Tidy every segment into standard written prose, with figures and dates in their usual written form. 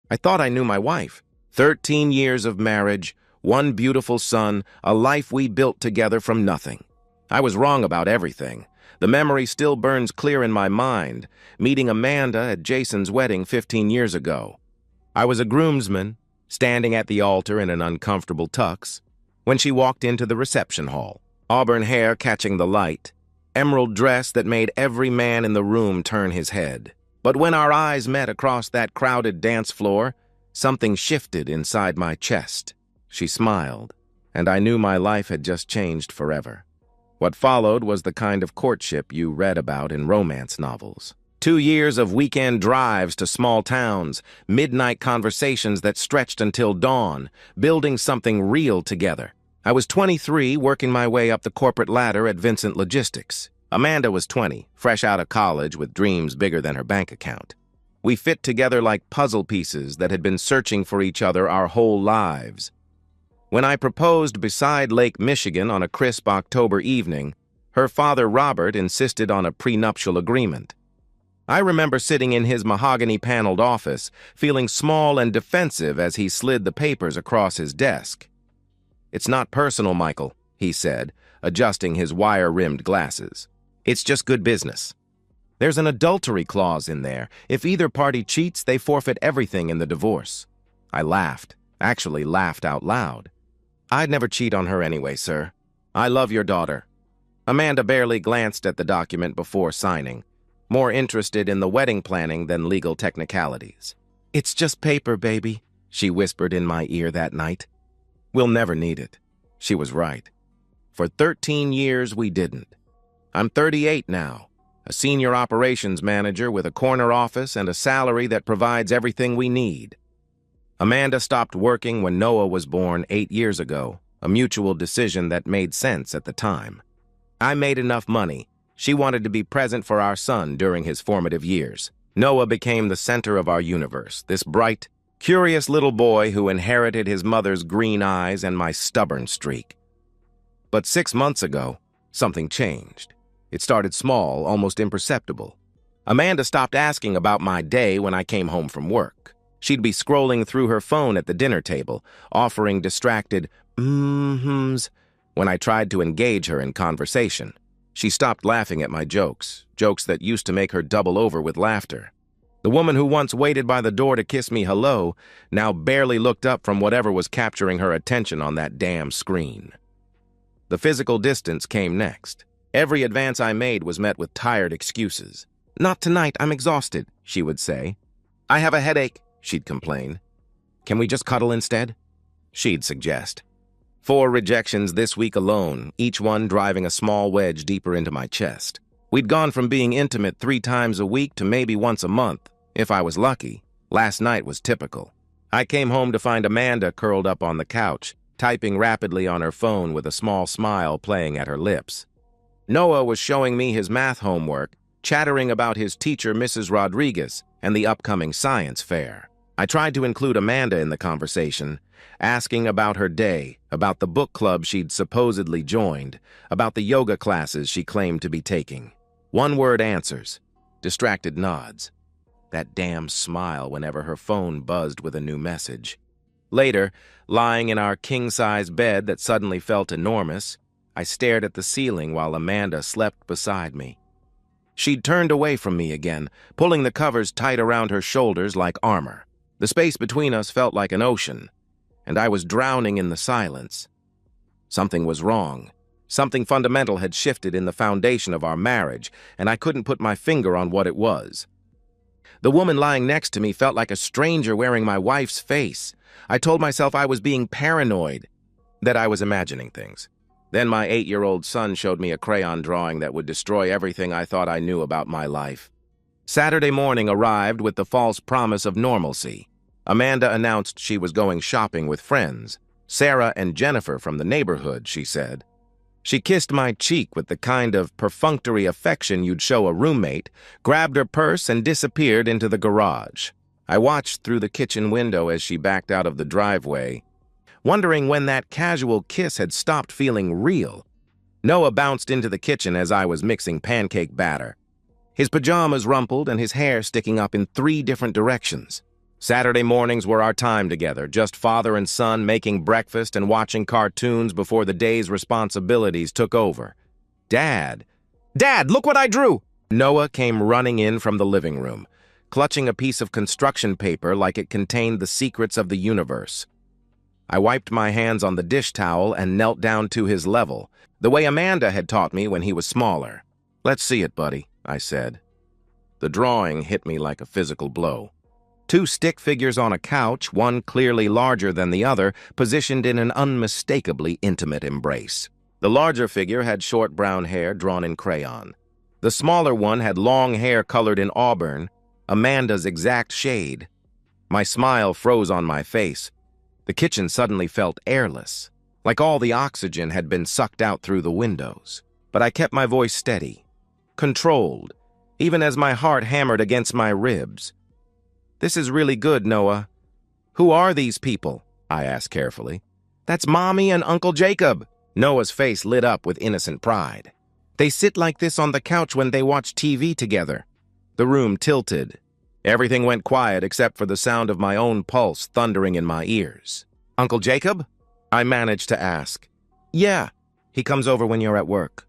I thought I knew my wife. 13 years of marriage, one beautiful son, a life we built together from nothing. I was wrong about everything. The memory still burns clear in my mind, meeting Amanda at Jason's wedding 15 years ago. I was a groomsman, standing at the altar in an uncomfortable tux, when she walked into the reception hall, auburn hair catching the light, emerald dress that made every man in the room turn his head. But when our eyes met across that crowded dance floor, something shifted inside my chest. She smiled, and I knew my life had just changed forever. What followed was the kind of courtship you read about in romance novels. 2 years of weekend drives to small towns, midnight conversations that stretched until dawn, building something real together. I was 23, working my way up the corporate ladder at Vincent Logistics. Amanda was 20, fresh out of college with dreams bigger than her bank account. We fit together like puzzle pieces that had been searching for each other our whole lives. When I proposed beside Lake Michigan on a crisp October evening, her father Robert insisted on a prenuptial agreement. I remember sitting in his mahogany-paneled office, feeling small and defensive as he slid the papers across his desk. "It's not personal, Michael," he said, adjusting his wire-rimmed glasses. "It's just good business. There's an adultery clause in there. If either party cheats, they forfeit everything in the divorce." I laughed, actually laughed out loud. "I'd never cheat on her anyway, sir. I love your daughter." Amanda barely glanced at the document before signing, more interested in the wedding planning than legal technicalities. "It's just paper, baby," she whispered in my ear that night. "We'll never need it." She was right. For 13 years, we didn't. I'm 38 now, a senior operations manager with a corner office and a salary that provides everything we need. Amanda stopped working when Noah was born 8 years ago, a mutual decision that made sense at the time. I made enough money. She wanted to be present for our son during his formative years. Noah became the center of our universe, this bright, curious little boy who inherited his mother's green eyes and my stubborn streak. But 6 months ago, something changed. It started small, almost imperceptible. Amanda stopped asking about my day when I came home from work. She'd be scrolling through her phone at the dinner table, offering distracted mm-hms when I tried to engage her in conversation. She stopped laughing at my jokes that used to make her double over with laughter. The woman who once waited by the door to kiss me hello now barely looked up from whatever was capturing her attention on that damn screen. The physical distance came next. Every advance I made was met with tired excuses. "Not tonight, I'm exhausted," she would say. "I have a headache," she'd complain. "Can we just cuddle instead?" she'd suggest. 4 rejections this week alone, each one driving a small wedge deeper into my chest. We'd gone from being intimate 3 times a week to maybe once a month, if I was lucky. Last night was typical. I came home to find Amanda curled up on the couch, typing rapidly on her phone with a small smile playing at her lips. Noah was showing me his math homework, chattering about his teacher, Mrs. Rodriguez, and the upcoming science fair. I tried to include Amanda in the conversation, asking about her day, about the book club she'd supposedly joined, about the yoga classes she claimed to be taking. One-word answers, distracted nods. That damn smile whenever her phone buzzed with a new message. Later, lying in our king-size bed that suddenly felt enormous, I stared at the ceiling while Amanda slept beside me. She'd turned away from me again, pulling the covers tight around her shoulders like armor. The space between us felt like an ocean, and I was drowning in the silence. Something was wrong. Something fundamental had shifted in the foundation of our marriage, and I couldn't put my finger on what it was. The woman lying next to me felt like a stranger wearing my wife's face. I told myself I was being paranoid, that I was imagining things. Then my 8-year-old son showed me a crayon drawing that would destroy everything I thought I knew about my life. Saturday morning arrived with the false promise of normalcy. Amanda announced she was going shopping with friends. Sarah and Jennifer from the neighborhood, she said. She kissed my cheek with the kind of perfunctory affection you'd show a roommate, grabbed her purse, and disappeared into the garage. I watched through the kitchen window as she backed out of the driveway, wondering when that casual kiss had stopped feeling real. Noah bounced into the kitchen as I was mixing pancake batter. His pajamas rumpled and his hair sticking up in 3 different directions. Saturday mornings were our time together, just father and son making breakfast and watching cartoons before the day's responsibilities took over. Dad! Dad, look what I drew! Noah came running in from the living room, clutching a piece of construction paper like it contained the secrets of the universe. I wiped my hands on the dish towel and knelt down to his level, the way Amanda had taught me when he was smaller. "Let's see it, buddy," I said. The drawing hit me like a physical blow. Two stick figures on a couch, one clearly larger than the other, positioned in an unmistakably intimate embrace. The larger figure had short brown hair drawn in crayon. The smaller one had long hair colored in auburn, Amanda's exact shade. My smile froze on my face. The kitchen suddenly felt airless, like all the oxygen had been sucked out through the windows. But I kept my voice steady, controlled, even as my heart hammered against my ribs. "This is really good, Noah. Who are these people?" I asked carefully. "That's Mommy and Uncle Jacob." Noah's face lit up with innocent pride. "They sit like this on the couch when they watch TV together." The room tilted. Everything went quiet except for the sound of my own pulse thundering in my ears. "Uncle Jacob?" I managed to ask. "Yeah, he comes over when you're at work.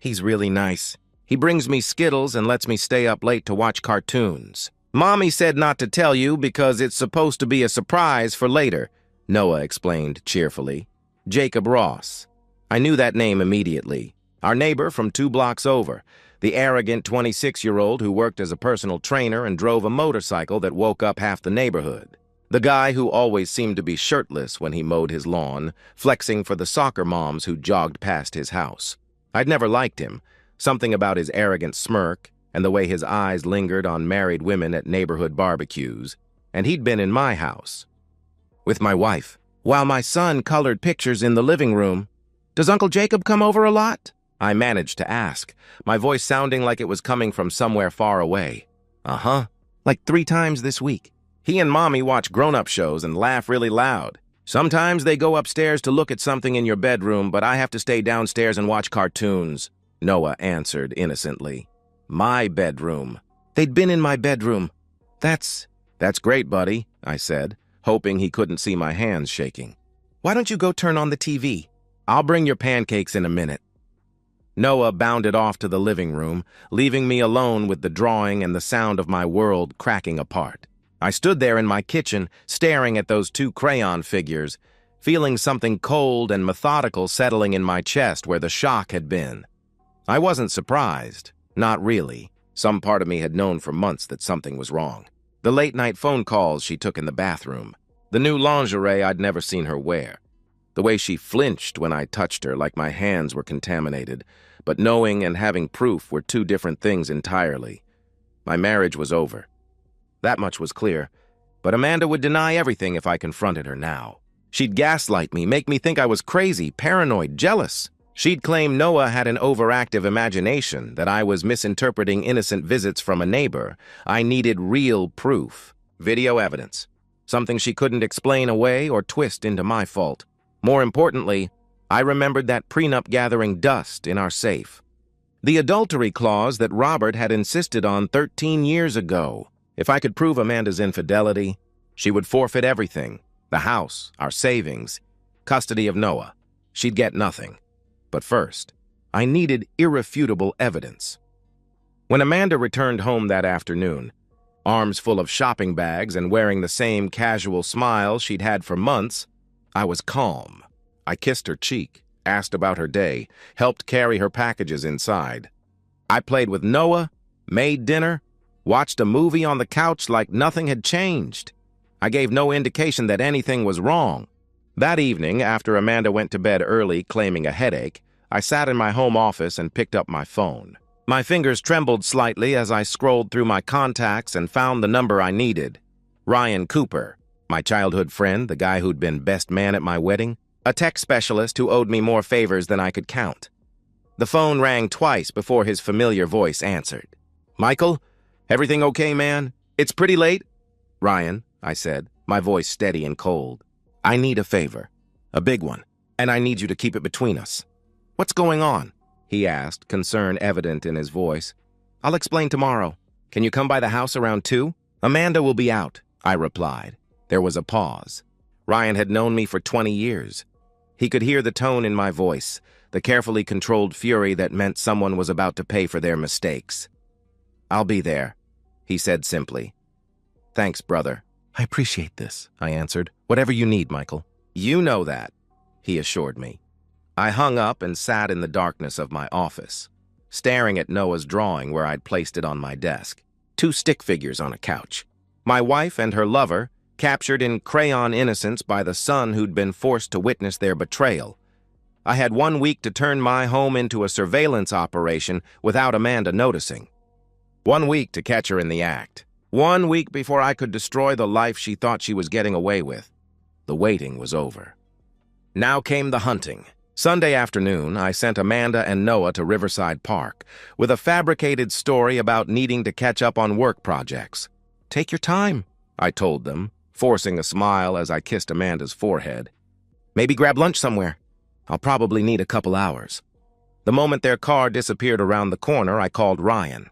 He's really nice. He brings me Skittles and lets me stay up late to watch cartoons. Mommy said not to tell you because it's supposed to be a surprise for later," Noah explained cheerfully. "Jacob Ross. I knew that name immediately. Our neighbor from 2 blocks over, the arrogant 26-year-old who worked as a personal trainer and drove a motorcycle that woke up half the neighborhood. The guy who always seemed to be shirtless when he mowed his lawn, flexing for the soccer moms who jogged past his house. I'd never liked him, something about his arrogant smirk and the way his eyes lingered on married women at neighborhood barbecues, and he'd been in my house with my wife, while my son colored pictures in the living room. "Does Uncle Jacob come over a lot?" I managed to ask, my voice sounding like it was coming from somewhere far away. "Uh-huh, like 3 times this week. He and Mommy watch grown-up shows and laugh really loud. Sometimes they go upstairs to look at something in your bedroom, but I have to stay downstairs and watch cartoons," Noah answered innocently. "My bedroom." "They'd been in my bedroom." That's great, buddy," I said, hoping he couldn't see my hands shaking. "Why don't you go turn on the TV? I'll bring your pancakes in a minute." Noah bounded off to the living room, leaving me alone with the drawing and the sound of my world cracking apart. I stood there in my kitchen, staring at those 2 crayon figures, feeling something cold and methodical settling in my chest where the shock had been. I wasn't surprised. Not really. Some part of me had known for months that something was wrong. The late-night phone calls she took in the bathroom. The new lingerie I'd never seen her wear. The way she flinched when I touched her like my hands were contaminated. But knowing and having proof were 2 different things entirely. My marriage was over. That much was clear. But Amanda would deny everything if I confronted her now. She'd gaslight me, make me think I was crazy, paranoid, jealous. She'd claim Noah had an overactive imagination, that I was misinterpreting innocent visits from a neighbor. I needed real proof, video evidence, something she couldn't explain away or twist into my fault. More importantly, I remembered that prenup gathering dust in our safe. The adultery clause that Robert had insisted on 13 years ago. If I could prove Amanda's infidelity, she would forfeit everything, the house, our savings, custody of Noah. She'd get nothing. But first, I needed irrefutable evidence. When Amanda returned home that afternoon, arms full of shopping bags and wearing the same casual smile she'd had for months, I was calm. I kissed her cheek, asked about her day, helped carry her packages inside. I played with Noah, made dinner, watched a movie on the couch like nothing had changed. I gave no indication that anything was wrong. That evening, after Amanda went to bed early claiming a headache, I sat in my home office and picked up my phone. My fingers trembled slightly as I scrolled through my contacts and found the number I needed. Ryan Cooper, my childhood friend, the guy who'd been best man at my wedding, a tech specialist who owed me more favors than I could count. The phone rang twice before his familiar voice answered. "Michael, everything okay, man? It's pretty late?" "Ryan," I said, my voice steady and cold. "I need a favor, a big one, and I need you to keep it between us." "What's going on?" he asked, concern evident in his voice. "I'll explain tomorrow. Can you come by the house around 2? Amanda will be out. I replied. There was a pause. Ryan had known me for 20 years. He could hear the tone in my voice, the carefully controlled fury that meant someone was about to pay for their mistakes. "I'll be there," he said simply. "Thanks, brother." "I appreciate this," I answered. "Whatever you need, Michael." "You know that," he assured me. I hung up and sat in the darkness of my office, staring at Noah's drawing where I'd placed it on my desk. 2 stick figures on a couch. My wife and her lover, captured in crayon innocence by the son who'd been forced to witness their betrayal. I had 1 week to turn my home into a surveillance operation without Amanda noticing. 1 week to catch her in the act. 1 week before I could destroy the life she thought she was getting away with. The waiting was over. Now came the hunting. Sunday afternoon, I sent Amanda and Noah to Riverside Park with a fabricated story about needing to catch up on work projects. "Take your time," I told them, forcing a smile as I kissed Amanda's forehead. "Maybe grab lunch somewhere. I'll probably need a couple hours." The moment their car disappeared around the corner, I called Ryan.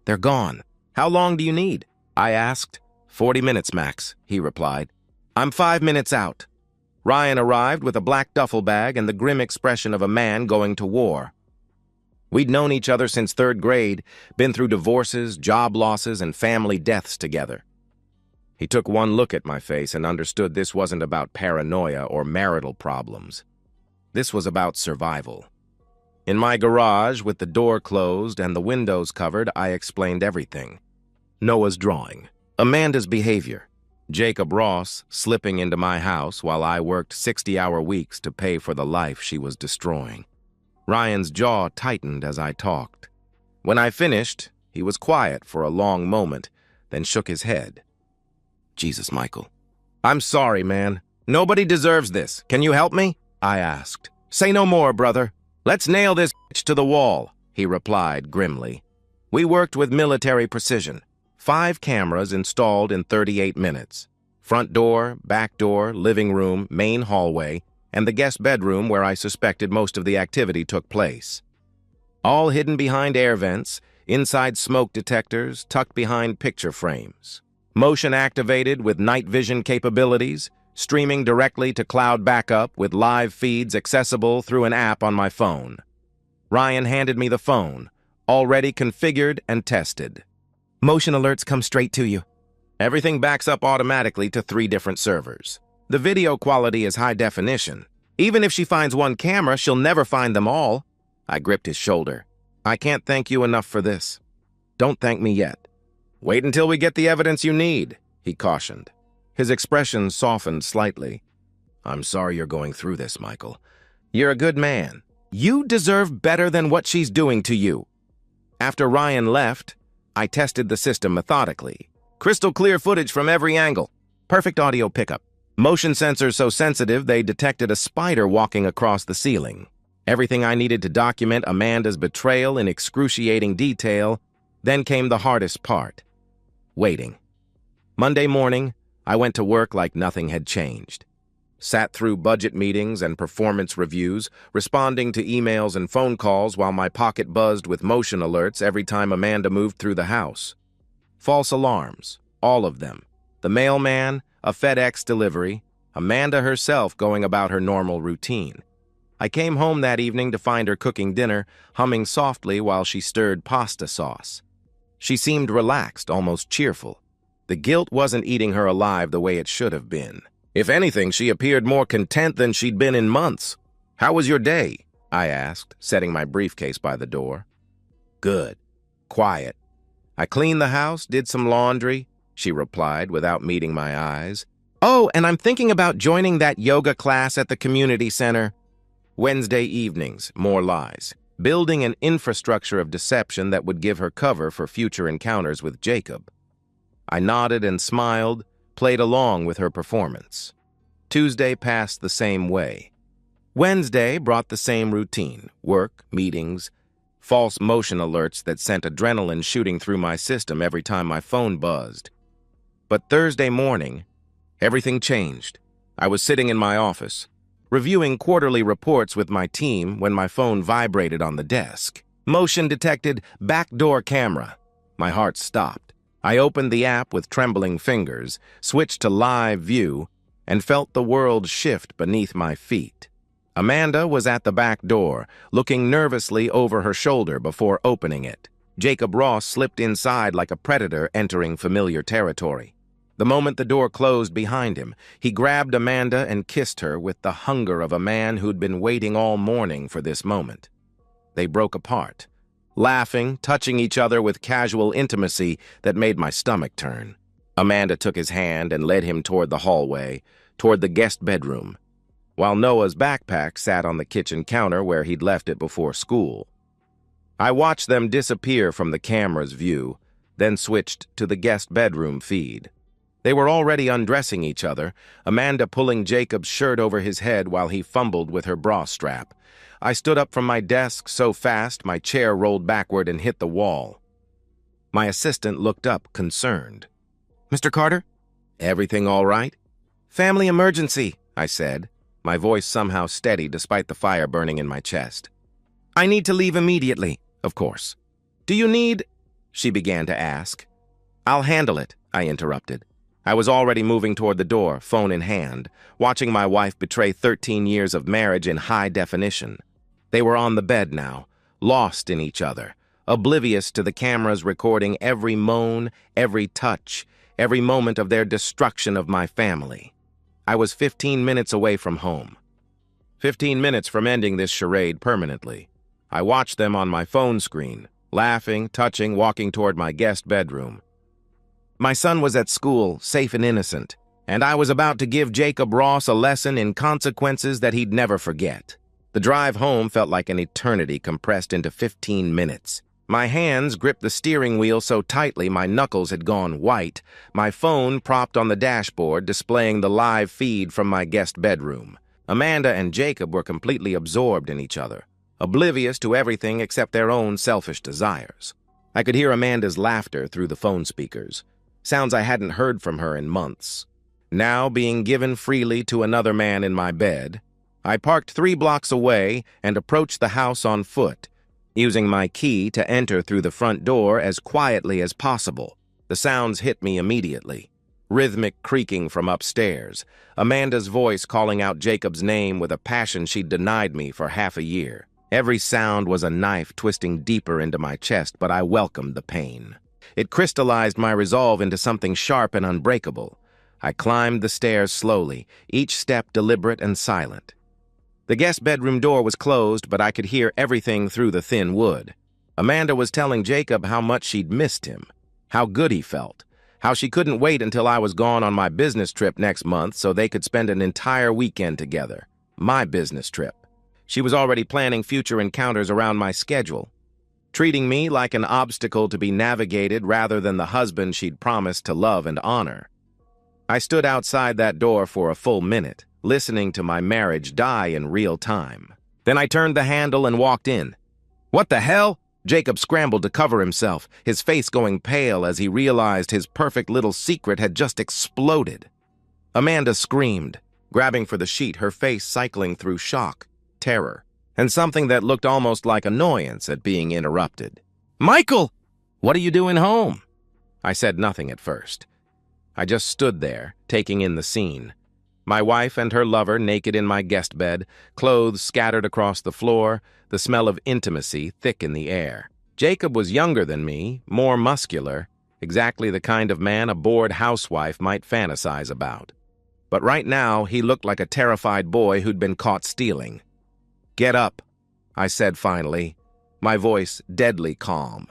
"They're gone. How long do you need?" I asked. 40 minutes, max," he replied. "I'm 5 minutes out." Ryan arrived with a black duffel bag and the grim expression of a man going to war. We'd known each other since 3rd grade, been through divorces, job losses, and family deaths together. He took one look at my face and understood this wasn't about paranoia or marital problems. This was about survival. In my garage, with the door closed and the windows covered, I explained everything. Noah's drawing, Amanda's behavior, Jacob Ross slipping into my house while I worked 60-hour weeks to pay for the life she was destroying. Ryan's jaw tightened as I talked. When I finished, he was quiet for a long moment, then shook his head. "Jesus, Michael. I'm sorry, man. Nobody deserves this. Can you help me?" I asked. "Say no more, brother. Let's nail this bitch to the wall," he replied grimly. We worked with military precision. 5 cameras installed in 38 minutes. Front door, back door, living room, main hallway, and the guest bedroom where I suspected most of the activity took place. All hidden behind air vents, inside smoke detectors, tucked behind picture frames. Motion activated with night vision capabilities, streaming directly to cloud backup with live feeds accessible through an app on my phone. Ryan handed me the phone, already configured and tested. "Motion alerts come straight to you." Everything backs up automatically to 3 different servers. The video quality is high definition. Even if she finds one camera, she'll never find them all. I gripped his shoulder. "I can't thank you enough for this." "Don't thank me yet." "Wait until we get the evidence you need," he cautioned. His expression softened slightly. "I'm sorry you're going through this, Michael. You're a good man. You deserve better than what she's doing to you." After Ryan left, I tested the system methodically. Crystal clear footage from every angle. Perfect audio pickup. Motion sensors so sensitive they detected a spider walking across the ceiling. Everything I needed to document Amanda's betrayal in excruciating detail. Then came the hardest part. Waiting. Monday morning, I went to work like nothing had changed. Sat through budget meetings and performance reviews, responding to emails and phone calls while my pocket buzzed with motion alerts every time Amanda moved through the house. False alarms, all of them. The mailman, a FedEx delivery, Amanda herself going about her normal routine. I came home that evening to find her cooking dinner, humming softly while she stirred pasta sauce. She seemed relaxed, almost cheerful. The guilt wasn't eating her alive the way it should have been. If anything, she appeared more content than she'd been in months. "How was your day?" I asked, setting my briefcase by the door. "Good. Quiet. I cleaned the house, did some laundry," she replied without meeting my eyes. "Oh, and I'm thinking about joining that yoga class at the community center." Wednesday evenings, more lies. Building an infrastructure of deception that would give her cover for future encounters with Jacob. I nodded and smiled, played along with her performance. Tuesday passed the same way. Wednesday brought the same routine, work, meetings, false motion alerts that sent adrenaline shooting through my system every time my phone buzzed. But Thursday morning, everything changed. I was sitting in my office, reviewing quarterly reports with my team when my phone vibrated on the desk. Motion detected, backdoor camera. My heart stopped. I opened the app with trembling fingers, switched to live view, and felt the world shift beneath my feet. Amanda was at the back door, looking nervously over her shoulder before opening it. Jacob Ross slipped inside like a predator entering familiar territory. The moment the door closed behind him, he grabbed Amanda and kissed her with the hunger of a man who'd been waiting all morning for this moment. They broke apart, laughing, touching each other with casual intimacy that made my stomach turn. Amanda took his hand and led him toward the hallway, toward the guest bedroom, while Noah's backpack sat on the kitchen counter where he'd left it before school. I watched them disappear from the camera's view, then switched to the guest bedroom feed. They were already undressing each other, Amanda pulling Jacob's shirt over his head while he fumbled with her bra strap. I stood up from my desk so fast my chair rolled backward and hit the wall. My assistant looked up, concerned. "Mr. Carter? Everything all right?" "Family emergency," I said, my voice somehow steady despite the fire burning in my chest. "I need to leave immediately, of course." "Do you need—" she began to ask. "I'll handle it," I interrupted. I was already moving toward the door, phone in hand, watching my wife betray 13 years of marriage in high definition. They were on the bed now, lost in each other, oblivious to the cameras recording every moan, every touch, every moment of their destruction of my family. I was 15 minutes away from home. 15 minutes from ending this charade permanently. I watched them on my phone screen, laughing, touching, walking toward my guest bedroom. My son was at school, safe and innocent, and I was about to give Jacob Ross a lesson in consequences that he'd never forget. The drive home felt like an eternity compressed into 15 minutes. My hands gripped the steering wheel so tightly my knuckles had gone white, my phone propped on the dashboard displaying the live feed from my guest bedroom. Amanda and Jacob were completely absorbed in each other, oblivious to everything except their own selfish desires. I could hear Amanda's laughter through the phone speakers, sounds I hadn't heard from her in months. Now being given freely to another man in my bed, I parked 3 blocks away and approached the house on foot, using my key to enter through the front door as quietly as possible. The sounds hit me immediately. Rhythmic creaking from upstairs, Amanda's voice calling out Jacob's name with a passion she'd denied me for half a year. Every sound was a knife twisting deeper into my chest, but I welcomed the pain. It crystallized my resolve into something sharp and unbreakable. I climbed the stairs slowly, each step deliberate and silent. The guest bedroom door was closed, but I could hear everything through the thin wood. Amanda was telling Jacob how much she'd missed him, how good he felt, how she couldn't wait until I was gone on my business trip next month so they could spend an entire weekend together. My business trip. She was already planning future encounters around my schedule, treating me like an obstacle to be navigated rather than the husband she'd promised to love and honor. I stood outside that door for a full minute, listening to my marriage die in real time. Then I turned the handle and walked in. "What the hell?" Jacob scrambled to cover himself, his face going pale as he realized his perfect little secret had just exploded. Amanda screamed, grabbing for the sheet, her face cycling through shock, terror, and something that looked almost like annoyance at being interrupted. "Michael! What are you doing home?" I said nothing at first. I just stood there, taking in the scene. My wife and her lover naked in my guest bed, clothes scattered across the floor, the smell of intimacy thick in the air. Jacob was younger than me, more muscular, exactly the kind of man a bored housewife might fantasize about. But right now, he looked like a terrified boy who'd been caught stealing. "Get up," I said finally, my voice deadly calm.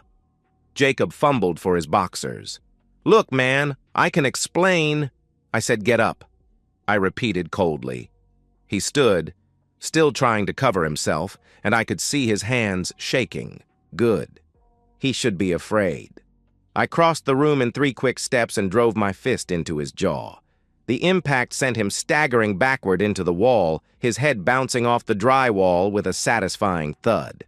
Jacob fumbled for his boxers. "Look, man, I can explain." I said, "Get up," I repeated coldly. He stood, still trying to cover himself, and I could see his hands shaking. Good. He should be afraid. I crossed the room in 3 quick steps and drove my fist into his jaw. The impact sent him staggering backward into the wall, his head bouncing off the drywall with a satisfying thud.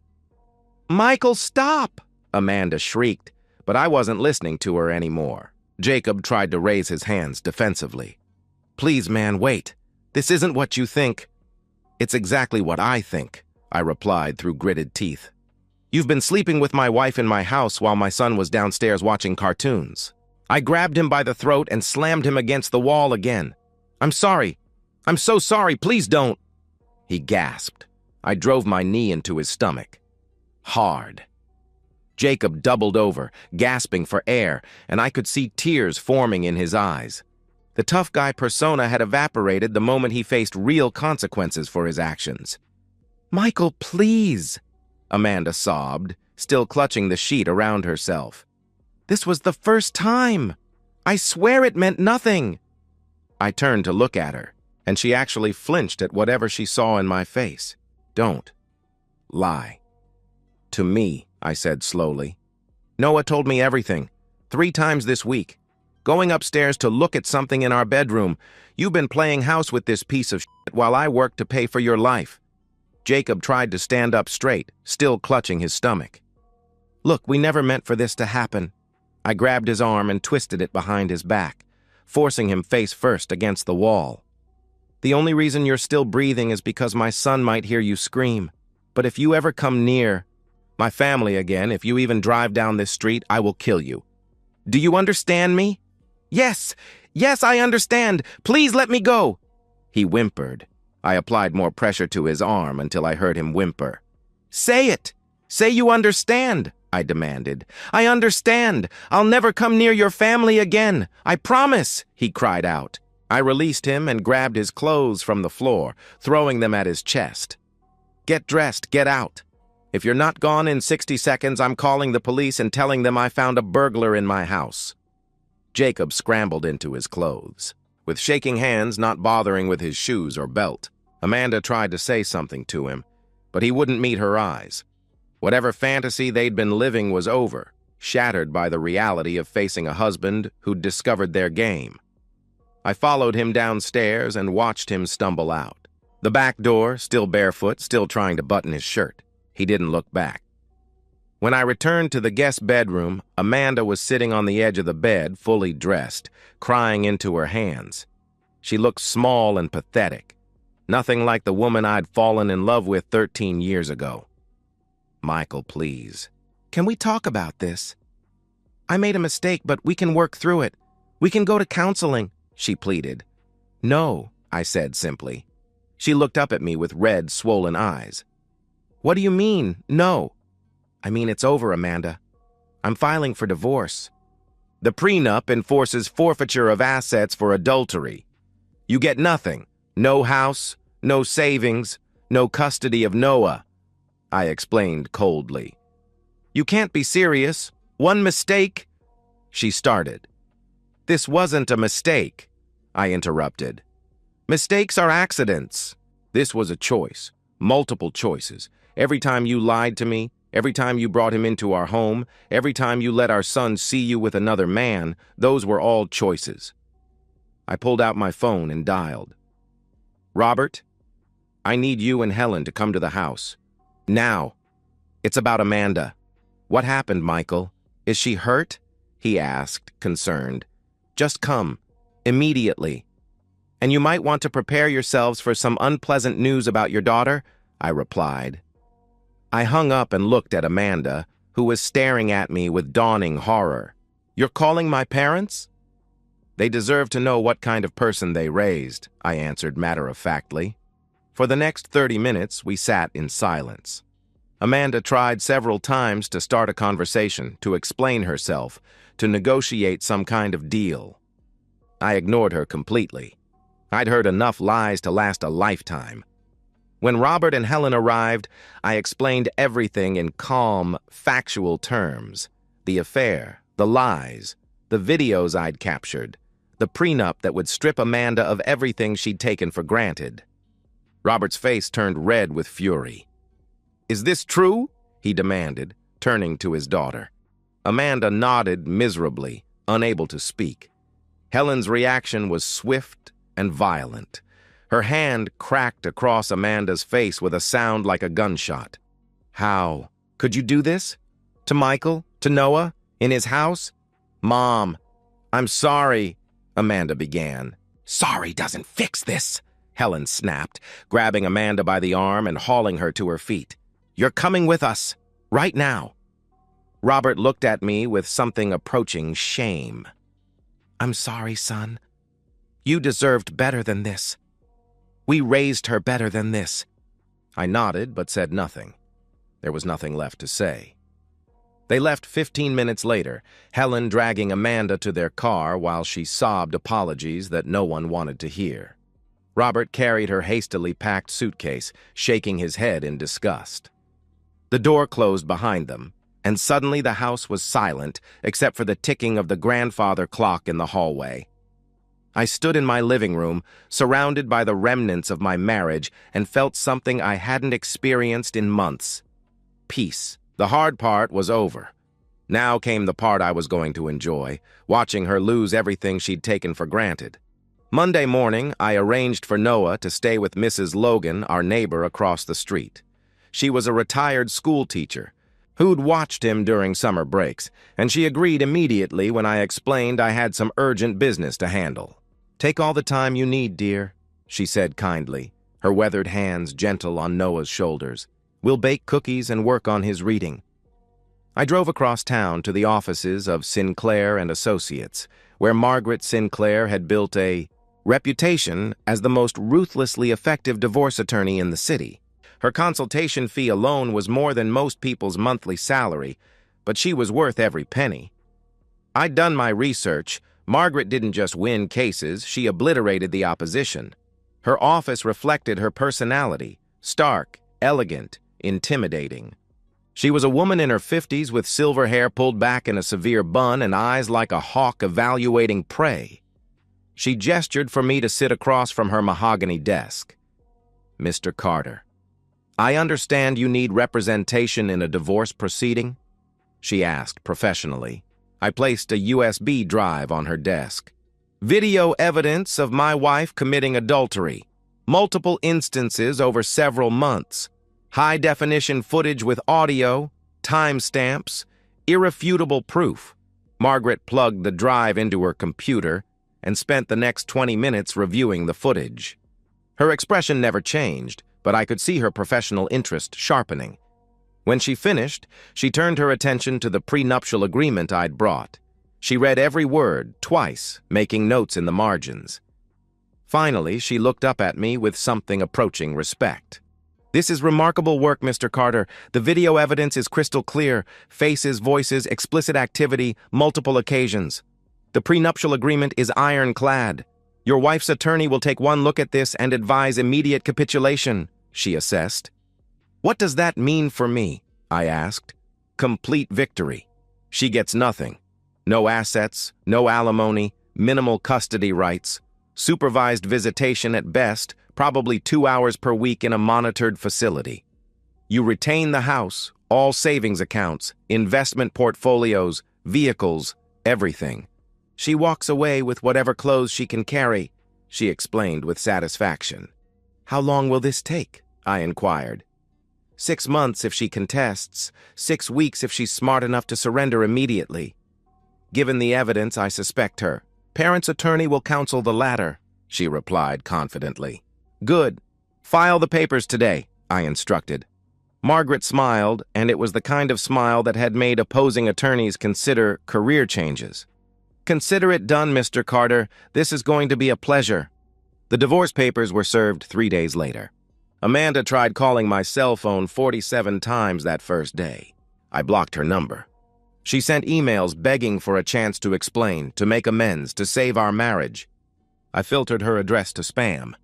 "Michael, stop!" Amanda shrieked, but I wasn't listening to her anymore. Jacob tried to raise his hands defensively. "Please, man, wait. This isn't what you think." "It's exactly what I think," I replied through gritted teeth. "You've been sleeping with my wife in my house while my son was downstairs watching cartoons." I grabbed him by the throat and slammed him against the wall again. "I'm sorry. I'm so sorry. Please don't." He gasped. I drove my knee into his stomach. Hard. Jacob doubled over, gasping for air, and I could see tears forming in his eyes. The tough guy persona had evaporated the moment he faced real consequences for his actions. "Michael, please," Amanda sobbed, still clutching the sheet around herself. "This was the first time. I swear it meant nothing." I turned to look at her, and she actually flinched at whatever she saw in my face. "Don't lie to me," I said slowly. "Noah told me everything, 3 times this week. Going upstairs to look at something in our bedroom. You've been playing house with this piece of shit while I worked to pay for your life." Jacob tried to stand up straight, still clutching his stomach. "Look, we never meant for this to happen." I grabbed his arm and twisted it behind his back, forcing him face first against the wall. "The only reason you're still breathing is because my son might hear you scream. But if you ever come near my family again, if you even drive down this street, I will kill you. Do you understand me?" "Yes, yes, I understand. Please let me go." He whimpered. I applied more pressure to his arm until I heard him whimper. "Say it. Say you understand," I demanded. "I understand. I'll never come near your family again. I promise," he cried out. I released him and grabbed his clothes from the floor, throwing them at his chest. "Get dressed, get out. If you're not gone in 60 seconds, I'm calling the police and telling them I found a burglar in my house." Jacob scrambled into his clothes, with shaking hands, not bothering with his shoes or belt. Amanda tried to say something to him, but he wouldn't meet her eyes. Whatever fantasy they'd been living was over, shattered by the reality of facing a husband who'd discovered their game. I followed him downstairs and watched him stumble out. The back door, still barefoot, still trying to button his shirt. He didn't look back. When I returned to the guest bedroom, Amanda was sitting on the edge of the bed, fully dressed, crying into her hands. She looked small and pathetic, nothing like the woman I'd fallen in love with 13 years ago. "Michael, please. Can we talk about this? I made a mistake, but we can work through it. We can go to counseling," she pleaded. "No," I said simply. She looked up at me with red, swollen eyes. "What do you mean, no?" "I mean, it's over, Amanda. I'm filing for divorce. The prenup enforces forfeiture of assets for adultery. You get nothing. No house, no savings, no custody of Noah," I explained coldly. "You can't be serious. One mistake—" she started. "This wasn't a mistake," I interrupted. "Mistakes are accidents. This was a choice, multiple choices. Every time you lied to me, every time you brought him into our home, every time you let our son see you with another man, those were all choices." I pulled out my phone and dialed. "Robert, I need you and Helen to come to the house. Now. It's about Amanda." "What happened, Michael? Is she hurt?" he asked, concerned. "Just come. Immediately. And you might want to prepare yourselves for some unpleasant news about your daughter," I replied. I hung up and looked at Amanda, who was staring at me with dawning horror. "You're calling my parents?" "They deserve to know what kind of person they raised," I answered matter-of-factly. For the next 30 minutes, we sat in silence. Amanda tried several times to start a conversation, to explain herself, to negotiate some kind of deal. I ignored her completely. I'd heard enough lies to last a lifetime. When Robert and Helen arrived, I explained everything in calm, factual terms. The affair, the lies, the videos I'd captured, the prenup that would strip Amanda of everything she'd taken for granted. Robert's face turned red with fury. "Is this true?" he demanded, turning to his daughter. Amanda nodded miserably, unable to speak. Helen's reaction was swift and violent. Her hand cracked across Amanda's face with a sound like a gunshot. "How? Could you do this? To Michael? To Noah? In his house?" "Mom, I'm sorry," Amanda began. "Sorry doesn't fix this," Helen snapped, grabbing Amanda by the arm and hauling her to her feet. "You're coming with us, right now." Robert looked at me with something approaching shame. "I'm sorry, son. You deserved better than this. We raised her better than this." I nodded but said nothing. There was nothing left to say. They left 15 minutes later, Helen dragging Amanda to their car while she sobbed apologies that no one wanted to hear. Robert carried her hastily packed suitcase, shaking his head in disgust. The door closed behind them, and suddenly the house was silent except for the ticking of the grandfather clock in the hallway. I stood in my living room, surrounded by the remnants of my marriage, and felt something I hadn't experienced in months. Peace. The hard part was over. Now came the part I was going to enjoy, watching her lose everything she'd taken for granted. Monday morning, I arranged for Noah to stay with Mrs. Logan, our neighbor across the street. She was a retired school teacher who'd watched him during summer breaks, and she agreed immediately when I explained I had some urgent business to handle. "Take all the time you need, dear," she said kindly, her weathered hands gentle on Noah's shoulders. "We'll bake cookies and work on his reading." I drove across town to the offices of Sinclair and Associates, where Margaret Sinclair had built a reputation as the most ruthlessly effective divorce attorney in the city. Her consultation fee alone was more than most people's monthly salary, but she was worth every penny. I'd done my research. Margaret didn't just win cases, she obliterated the opposition. Her office reflected her personality, stark, elegant, intimidating. She was a woman in her 50s with silver hair pulled back in a severe bun and eyes like a hawk evaluating prey. She gestured for me to sit across from her mahogany desk. "Mr. Carter, I understand you need representation in a divorce proceeding?" she asked professionally. I placed a USB drive on her desk. "Video evidence of my wife committing adultery. Multiple instances over several months. High-definition footage with audio, timestamps, irrefutable proof." Margaret plugged the drive into her computer and spent the next 20 minutes reviewing the footage. Her expression never changed, but I could see her professional interest sharpening. When she finished, she turned her attention to the prenuptial agreement I'd brought. She read every word, twice, making notes in the margins. Finally, she looked up at me with something approaching respect. "This is remarkable work, Mr. Carter. The video evidence is crystal clear. Faces, voices, explicit activity, multiple occasions. The prenuptial agreement is ironclad. Your wife's attorney will take one look at this and advise immediate capitulation," she assessed. "What does that mean for me?" I asked. "Complete victory. She gets nothing. No assets, no alimony, minimal custody rights, supervised visitation at best, probably 2 hours per week in a monitored facility. You retain the house, all savings accounts, investment portfolios, vehicles, everything. She walks away with whatever clothes she can carry," she explained with satisfaction. "How long will this take?" I inquired. 6 months if she contests, 6 weeks if she's smart enough to surrender immediately. Given the evidence, I suspect her. Parents' attorney will counsel the latter," she replied confidently. "Good. File the papers today," I instructed. Margaret smiled, and it was the kind of smile that had made opposing attorneys consider career changes. "Consider it done, Mr. Carter. This is going to be a pleasure." The divorce papers were served 3 days later. Amanda tried calling my cell phone 47 times that first day. I blocked her number. She sent emails begging for a chance to explain, to make amends, to save our marriage. I filtered her address to spam.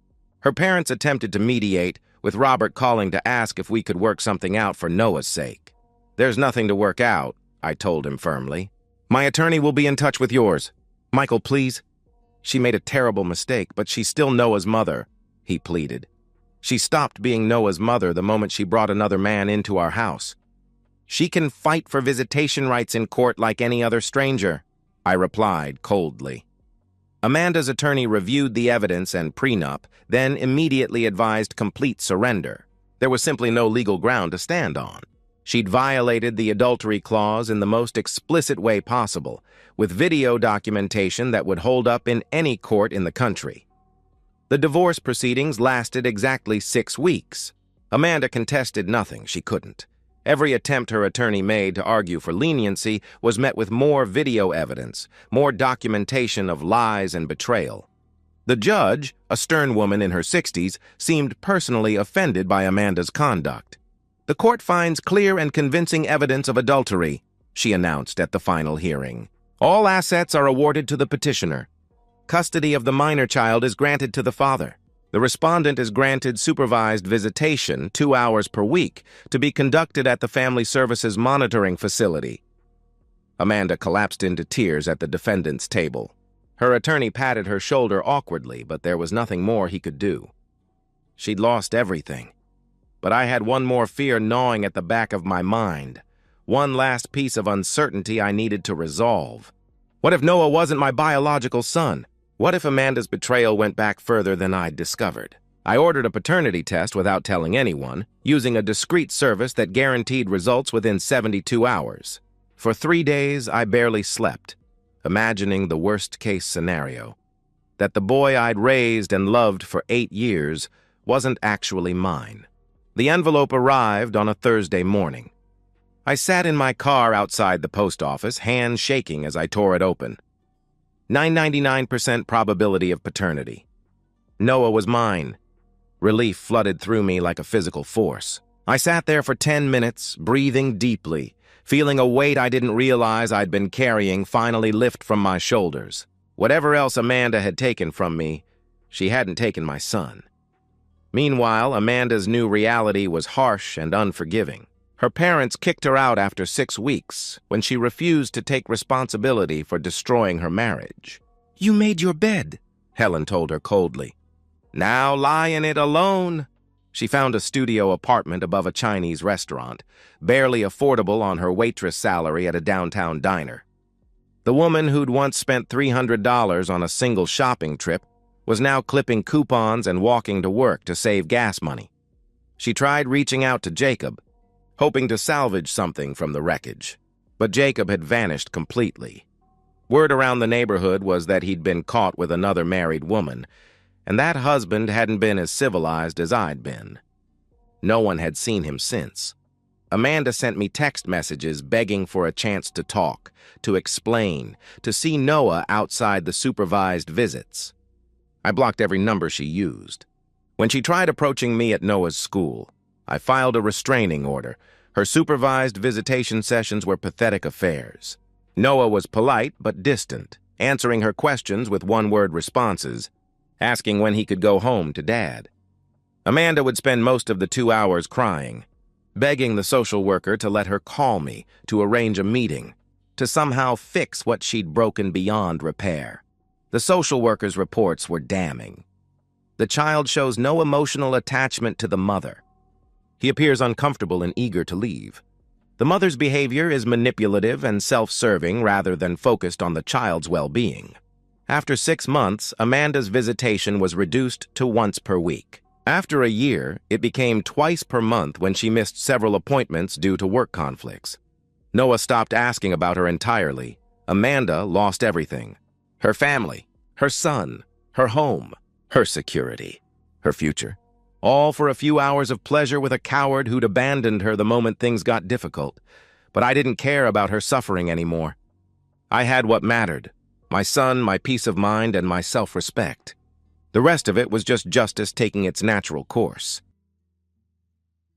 Her parents attempted to mediate, with Robert calling to ask if we could work something out for Noah's sake. "There's nothing to work out," I told him firmly. "My attorney will be in touch with yours. Michael, please." "She made a terrible mistake, but she's still Noah's mother," he pleaded. "She stopped being Noah's mother the moment she brought another man into our house. She can fight for visitation rights in court like any other stranger," I replied coldly. Amanda's attorney reviewed the evidence and prenup, then immediately advised complete surrender. There was simply no legal ground to stand on. She'd violated the adultery clause in the most explicit way possible, with video documentation that would hold up in any court in the country. The divorce proceedings lasted exactly 6 weeks. Amanda contested nothing. She couldn't. Every attempt her attorney made to argue for leniency was met with more video evidence, more documentation of lies and betrayal. The judge, a stern woman in her 60s, seemed personally offended by Amanda's conduct. "The court finds clear and convincing evidence of adultery," she announced at the final hearing. "All assets are awarded to the petitioner. Custody of the minor child is granted to the father. The respondent is granted supervised visitation 2 hours per week to be conducted at the Family Services Monitoring Facility." Amanda collapsed into tears at the defendant's table. Her attorney patted her shoulder awkwardly, but there was nothing more he could do. She'd lost everything. But I had one more fear gnawing at the back of my mind. One last piece of uncertainty I needed to resolve. What if Noah wasn't my biological son? What if Amanda's betrayal went back further than I'd discovered? I ordered a paternity test without telling anyone, using a discreet service that guaranteed results within 72 hours. For 3 days, I barely slept, imagining the worst-case scenario. That the boy I'd raised and loved for 8 years wasn't actually mine. The envelope arrived on a Thursday morning. I sat in my car outside the post office, hands shaking as I tore it open. 999% probability of paternity. Noah was mine. Relief flooded through me like a physical force. I sat there for 10 minutes, breathing deeply, feeling a weight I didn't realize I'd been carrying finally lift from my shoulders. Whatever else Amanda had taken from me, she hadn't taken my son. Meanwhile, Amanda's new reality was harsh and unforgiving. Her parents kicked her out after 6 weeks when she refused to take responsibility for destroying her marriage. "You made your bed," Helen told her coldly. "Now lie in it alone." She found a studio apartment above a Chinese restaurant, barely affordable on her waitress salary at a downtown diner. The woman who'd once spent $300 on a single shopping trip was now clipping coupons and walking to work to save gas money. She tried reaching out to Jacob, hoping to salvage something from the wreckage, but Jacob had vanished completely. Word around the neighborhood was that he'd been caught with another married woman, and that husband hadn't been as civilized as I'd been. No one had seen him since. Amanda sent me text messages begging for a chance to talk, to explain, to see Noah outside the supervised visits. I blocked every number she used. When she tried approaching me at Noah's school, I filed a restraining order. Her supervised visitation sessions were pathetic affairs. Noah was polite but distant, answering her questions with one-word responses, asking when he could go home to Dad. Amanda would spend most of the 2 hours crying, begging the social worker to let her call me, to arrange a meeting, to somehow fix what she'd broken beyond repair. The social worker's reports were damning. The child shows no emotional attachment to the mother. He appears uncomfortable and eager to leave. The mother's behavior is manipulative and self-serving rather than focused on the child's well-being. After 6 months, Amanda's visitation was reduced to once per week. After a year, it became twice per month when she missed several appointments due to work conflicts. Noah stopped asking about her entirely. Amanda lost everything. Her family, her son, her home, her security, her future. All for a few hours of pleasure with a coward who'd abandoned her the moment things got difficult. But I didn't care about her suffering anymore. I had what mattered: my son, my peace of mind, and my self-respect. The rest of it was just justice taking its natural course.